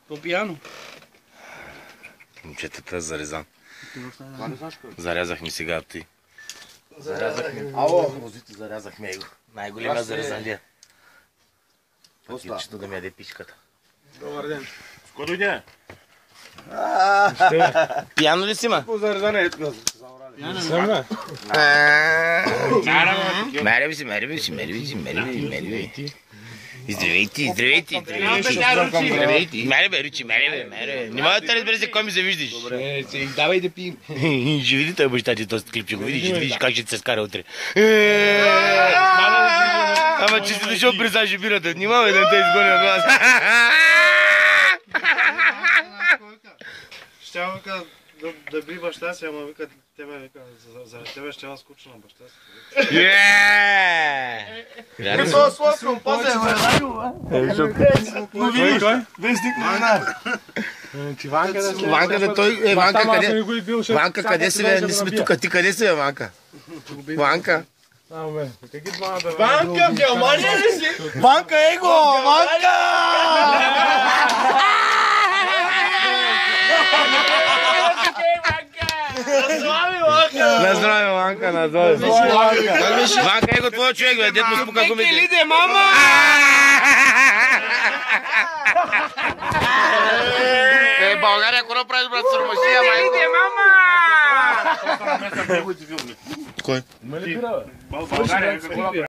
По-пияно. Момчетата зарезан. Зарязах ми сега ти. Зарязахме. Ало, возите зарязахме его. Най-големия зарезандия. Пътичето да ми яде пичката. Добър ден. С кой дойде? Пияно ли си, ма? Зарезане е тук. Мере би си. Здравейте. Мере бе, Ручи. Не мога да те разбере се кой ми завиждаш. Добре, давай да пием. Ще види той баща ти този клип, ще го видиш как ще се скара утре. Ама че си дошъл при Саши бирата, внимавай да не те изгони от вас. Ще вика да би баща си, ама вика тебе, вика, заради тебе ще е скучно на баща си. Еее! Това слоскам, пазе, бе. Кой? Вестник новинар. Ванка да той... Ванка къде си, бе? Не сме тук. Ти къде си, бе, Ванка? Ванка? Ванка, в Германия ли си? Ванка, его! Ванка! На здраве, Ванка, на здраве. Ванка, его твой човек, бе, дед му спука гумите. Лиде, мама! България, ако направиш, брат, сърмашия, майко. Лиде, мама! Кой? България,